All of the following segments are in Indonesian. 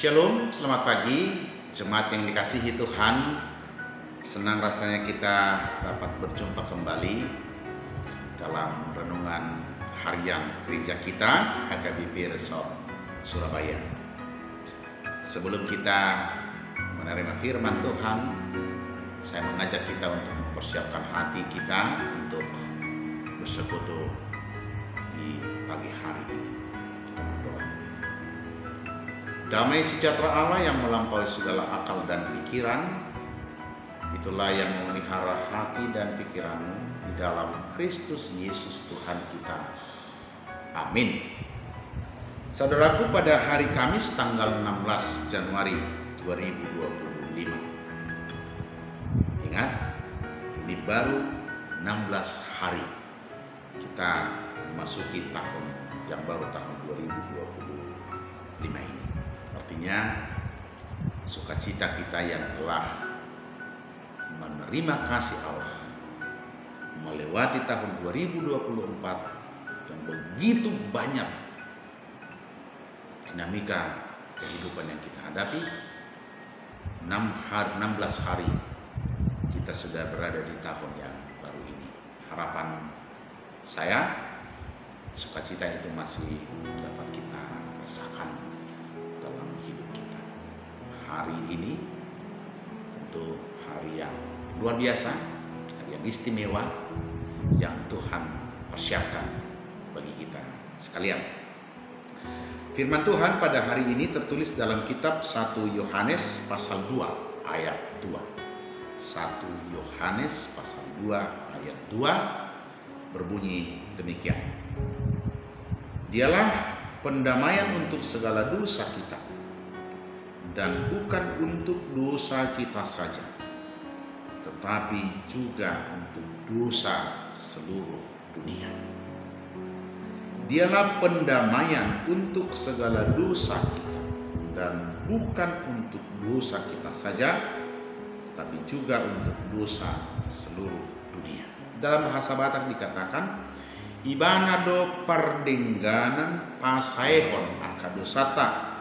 Shalom, selamat pagi jemaat yang dikasihi Tuhan. Senang rasanya kita dapat berjumpa kembali dalam renungan harian gereja kita HKBP Resort Surabaya. Sebelum kita menerima firman Tuhan, saya mengajak kita untuk mempersiapkan hati kita untuk bersekutu di pagi hari ini. Kita berdoa. Damai sejahtera Allah yang melampaui segala akal dan pikiran, itulah yang memelihara hati dan pikiranmu di dalam Kristus Yesus Tuhan kita. Amin. Saudaraku, pada hari Kamis tanggal 16 Januari 2025. Ingat, ini baru 16 hari kita memasuki tahun yang baru, tahun 2025 ini. Artinya sukacita kita yang telah menerima kasih Allah melewati tahun 2024 yang begitu banyak dinamika kehidupan yang kita hadapi. 16 hari kita sudah berada di tahun yang baru ini. Harapan saya, sukacita itu masih dapat kita rasakan dalam hidup kita. Hari ini tentu hari yang luar biasa, hari yang istimewa yang Tuhan persiapkan bagi kita sekalian. Firman Tuhan pada hari ini tertulis dalam kitab 1 Yohanes pasal 2 ayat 2. 1 Yohanes pasal 2 ayat 2 berbunyi demikian. Dialah pendamaian untuk segala dosa kita, dan bukan untuk dosa kita saja, tetapi juga untuk dosa seluruh dunia. Dialah pendamaian untuk segala dosa kita, dan bukan untuk dosa kita saja, tetapi juga untuk dosa seluruh dunia. Dalam bahasa Batak dikatakan, ibana do pardengganan pasaehon akadosata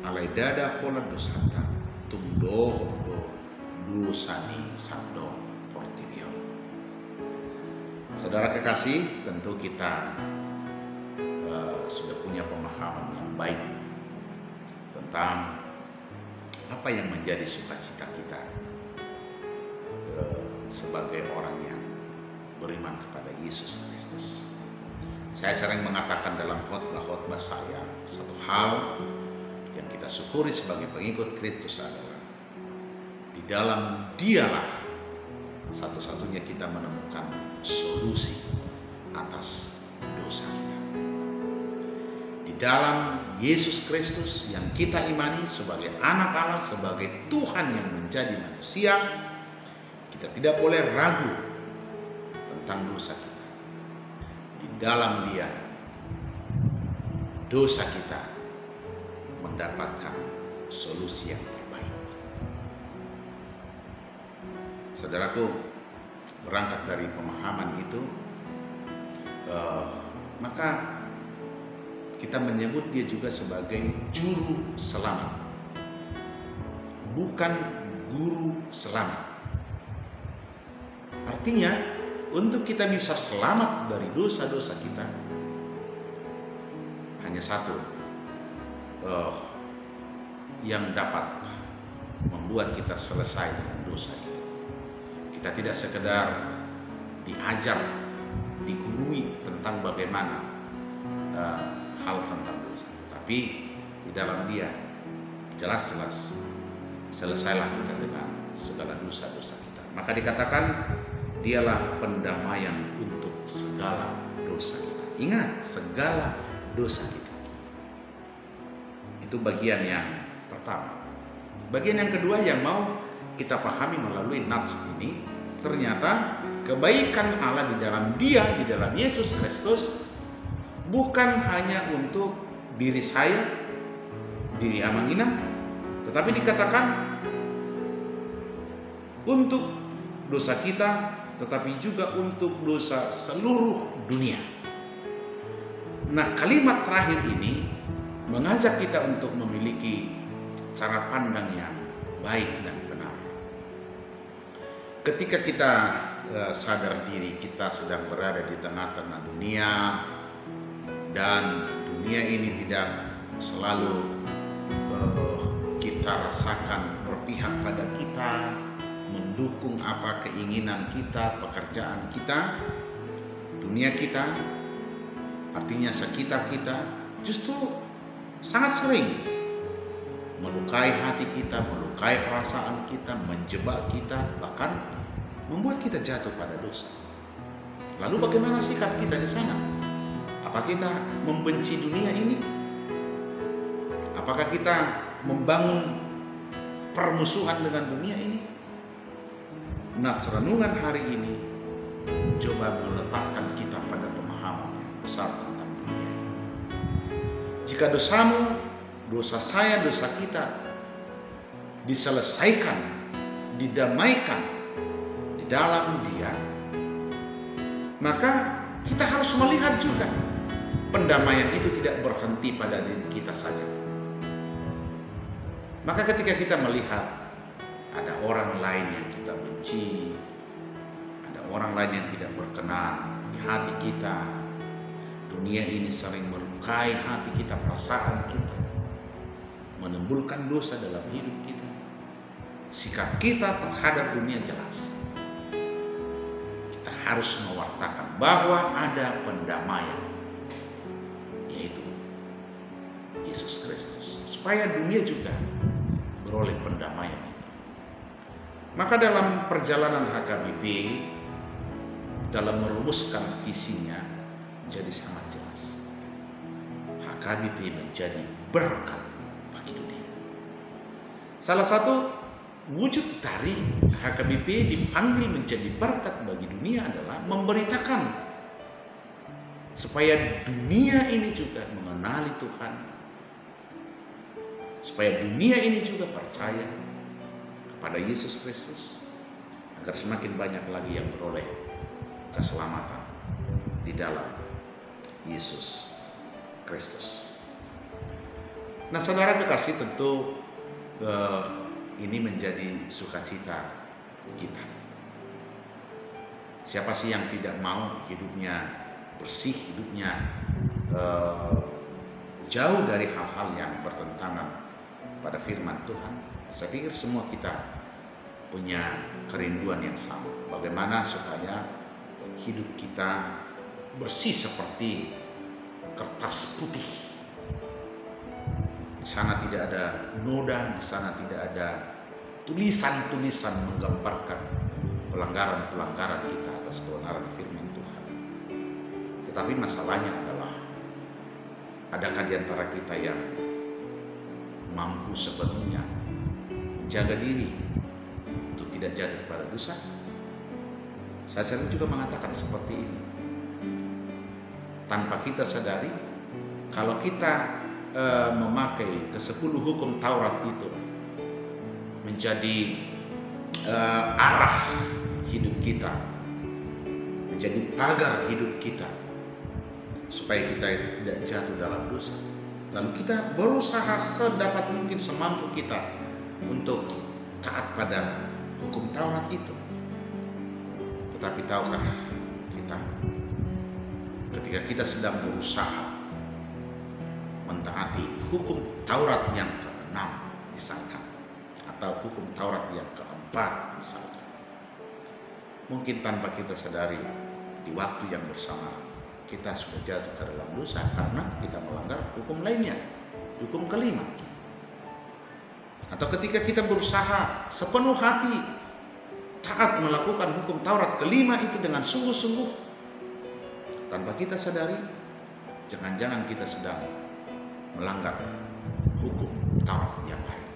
alai dada hola dosata tumdo do dosani sabdo portibio. Saudara kekasih, tentu kita sudah punya pemahaman yang baik tentang apa yang menjadi sukacita kita sebagai orang yang beriman kepada Yesus Kristus. Saya sering mengatakan dalam khotbah-khotbah saya, satu hal yang kita syukuri sebagai pengikut Kristus adalah di dalam Dialah satu-satunya kita menemukan solusi atas dosa kita. Di dalam Yesus Kristus yang kita imani sebagai anak Allah, sebagai Tuhan yang menjadi manusia, kita tidak boleh ragu tentang dosa kita. Di dalam Dia, dosa kita mendapatkan solusi yang terbaik. Saudaraku, berangkat dari pemahaman itu, maka kita menyebut Dia juga sebagai juru selamat, bukan guru selamat. Artinya, untuk kita bisa selamat dari dosa-dosa kita, hanya satu yang dapat membuat kita selesai dengan dosa itu. Kita tidak sekedar diajar, digurui tentang bagaimana hal tentang dosa, tapi di dalam Dia jelas-jelas selesailah kita dengan segala dosa-dosa kita. Maka dikatakan Dialah pendamaian untuk segala dosa kita. Ingat, segala dosa kita. Itu bagian yang pertama. Bagian yang kedua yang mau kita pahami melalui nats ini, ternyata kebaikan Allah di dalam Dia, di dalam Yesus Kristus, bukan hanya untuk diri saya, diri Amangina, tetapi dikatakan untuk dosa kita, tetapi juga untuk dosa seluruh dunia. Nah, kalimat terakhir ini mengajak kita untuk memiliki cara pandang yang baik dan benar. Ketika kita sadar diri kita sedang berada di tengah-tengah dunia, dan dunia ini tidak selalu kita rasakan berpihak pada kita, mendukung apa keinginan kita, pekerjaan kita, dunia kita, artinya sekitar kita, justru sangat sering melukai hati kita, melukai perasaan kita, menjebak kita, bahkan membuat kita jatuh pada dosa. Lalu bagaimana sikap kita di sana? Apa kita membenci dunia ini? Apakah kita membangun permusuhan dengan dunia ini? Nah, renungan hari ini coba meletakkan kita pada pemahaman yang besar tentang dunia ini. Jika dosamu, dosa saya, dosa kita diselesaikan, didamaikan di dalam Dia, maka kita harus melihat juga pendamaian itu tidak berhenti pada diri kita saja. Maka ketika kita melihat ada orang lain yang kita benci, ada orang lain yang tidak berkenan di hati kita, dunia ini sering melukai hati kita, perasaan kita, menimbulkan dosa dalam hidup kita. Sikap kita terhadap dunia jelas. Kita harus mewartakan bahwa ada pendamaian, yaitu Yesus Kristus, supaya dunia juga beroleh pendamaian itu. Maka dalam perjalanan HKBP, dalam merumuskan visinya menjadi sangat jelas. HKBP menjadi berkat bagi dunia. Salah satu wujud dari HKBP dipanggil menjadi berkat bagi dunia adalah memberitakan supaya dunia ini juga mengenali Tuhan, supaya dunia ini juga percaya kepada Yesus Kristus, agar semakin banyak lagi yang beroleh keselamatan di dalam Yesus Kristus. Nah, saudara kekasih, tentu ini menjadi sukacita kita. Siapa sih yang tidak mau hidupnya bersih, hidupnya jauh dari hal-hal yang bertentangan pada firman Tuhan? Saya pikir semua kita punya kerinduan yang sama. Bagaimana supaya hidup kita bersih seperti kertas putih. Di sana tidak ada noda, di sana tidak ada tulisan-tulisan menggambarkan pelanggaran-pelanggaran kita atas kebenaran firman Tuhan. Tetapi masalahnya adalah, adakah di antara kita yang mampu sepenuhnya menjaga diri untuk tidak jatuh kepada dosa? Saya sering juga mengatakan seperti ini. Tanpa kita sadari, kalau kita memakai ke-10 hukum Taurat itu menjadi arah hidup kita, menjadi pagar hidup kita, supaya kita tidak jatuh dalam dosa, lalu kita berusaha sedapat mungkin, semampu kita untuk taat pada hukum Taurat itu. Tetapi tahukah kita, ketika kita sedang berusaha mentaati hukum Taurat yang ke-6 misalkan, atau hukum Taurat yang ke-4 misalkan, mungkin tanpa kita sadari, di waktu yang bersamaan kita sudah jatuh ke dalam dosa karena kita melanggar hukum lainnya, hukum ke-5. Atau ketika kita berusaha sepenuh hati taat melakukan hukum Taurat ke-5 itu dengan sungguh-sungguh, tanpa kita sadari, jangan-jangan kita sedang melanggar hukum Taurat yang lain.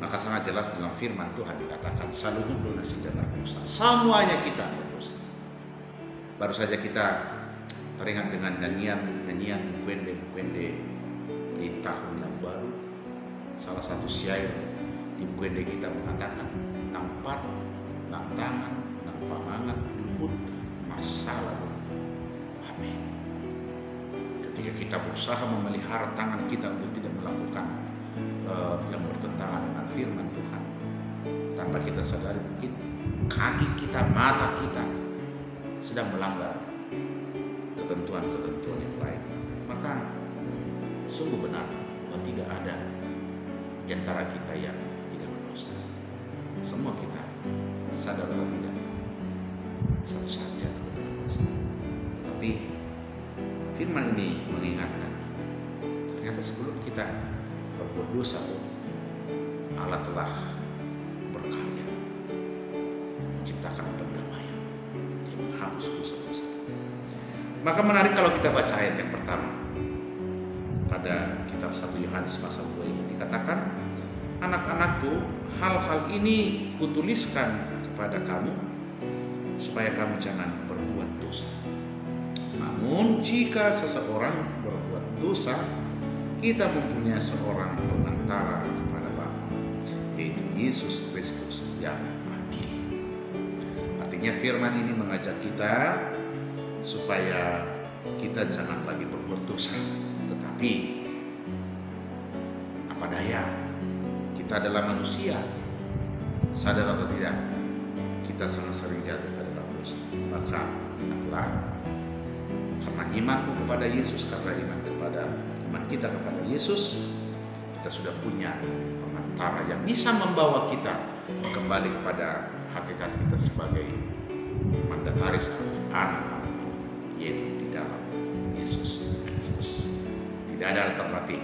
Maka sangat jelas dalam firman Tuhan dikatakan, saluhum donasi dan berdosa. Semuanya kita berdosa. Baru saja kita teringat dengan nyanyian Mkwende di tahun yang baru. Salah satu syair di Mkwende kita mengatakan, nampat, nang tangan, nang pamangan, luhut, masalah. Amin. Ketika Ketika kita berusaha memelihara tangan kita untuk tidak melakukan yang bertentangan dengan firman Tuhan, tanpa kita sadari mungkin kaki kita, mata kita sedang melanggar ketentuan-ketentuan yang lain. Maka sungguh benar bahwa tidak ada di antara kita yang tidak berdosa. Semua kita, sadar atau tidak, suatu saat jatuh ke dalam dosa. Tetapi firman ini mengingatkan kita, ternyata sebelum kita berbuat dosa pun Allah telah berkarya menciptakan pendamaian. Dia menghapus dosa-dosa. Maka menarik kalau kita baca ayat yang pertama pada kitab 1 Yohanes pasal 2 ini dikatakan, anak-anakku, hal-hal ini kutuliskan kepada kamu supaya kamu jangan berbuat dosa. Namun jika seseorang berbuat dosa, kita mempunyai seorang pengantara kepada Bapa, yaitu Yesus Kristus yang adil. Artinya firman ini mengajak kita supaya kita jangan lagi berbuat dosa. Tetapi apa daya, kita adalah manusia, sadar atau tidak, kita sangat sering jatuh ke dalam dosa. Maka ingatlah, karena imanmu kepada Yesus, karena iman kita kepada Yesus, kita sudah punya pengantara yang bisa membawa kita kembali kepada hakikat kita sebagai mandataris anak-anak, yaitu di dalam Yesus Kristus. Tidak ada alternatif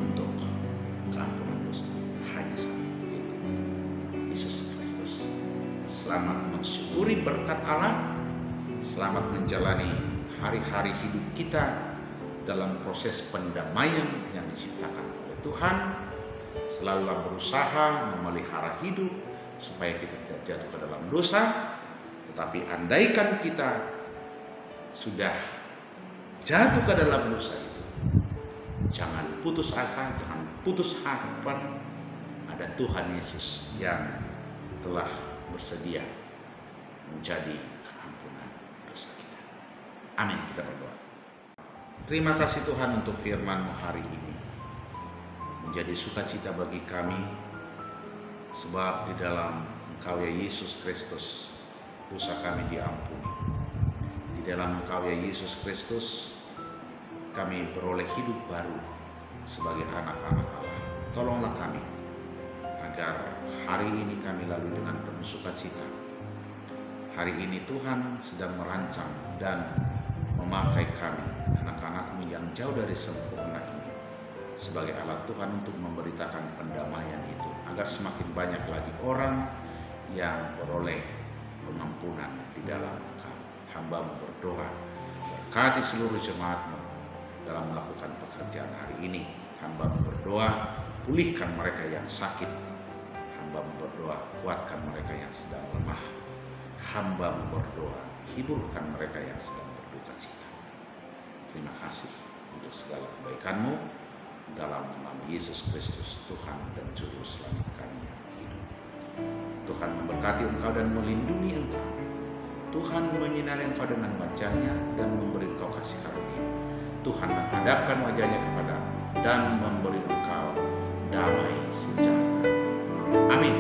untuk keampunan dosa, hanya satu, yaitu Yesus Kristus. Selamat mensyukuri berkat Allah, selamat menjalani hari-hari hidup kita dalam proses pendamaian yang diciptakan oleh Tuhan. Selalulah berusaha memelihara hidup supaya kita tidak jatuh ke dalam dosa. Tetapi andaikan kita sudah jatuh ke dalam dosa itu, jangan putus asa, jangan putus harapan. Ada Tuhan Yesus yang telah bersedia menjadi keampunan dosa kita. Amin. Kita berdoa. Terima kasih Tuhan untuk firman-Mu hari ini. Menjadi sukacita bagi kami, sebab di dalam Engkau ya Yesus Kristus, dosa kami diampuni. Di dalam Engkau ya Yesus Kristus, kami beroleh hidup baru sebagai anak-anak Allah. Tolonglah kami agar hari ini kami lalui dengan penuh sukacita. Hari ini Tuhan sedang merancang dan memakai kami, anak-anak-Mu yang jauh dari sempurna ini, sebagai alat Tuhan untuk memberitakan pendamaian itu, agar semakin banyak lagi orang yang beroleh pengampunan di dalam Engkau. Hamba-Mu berdoa, berkati seluruh jemaat-Mu dalam melakukan pekerjaan hari ini. Hamba-Mu berdoa, pulihkan mereka yang sakit. Hamba-Mu berdoa, kuatkan mereka yang sedang lemah. Hamba-Mu berdoa, hiburkan mereka yang sedang berduka cita. Terima kasih untuk segala kebaikan-Mu, dalam nama Yesus Kristus, Tuhan dan Juru Selamat kami yang hidup. Tuhan memberkati engkau dan melindungi engkau. Tuhan menyinari engkau dengan wajah-Nya dan memberi engkau kasih karunia. Tuhan menghadapkan wajah-Nya kepadamu dan memberi engkau damai sejahtera. Amin.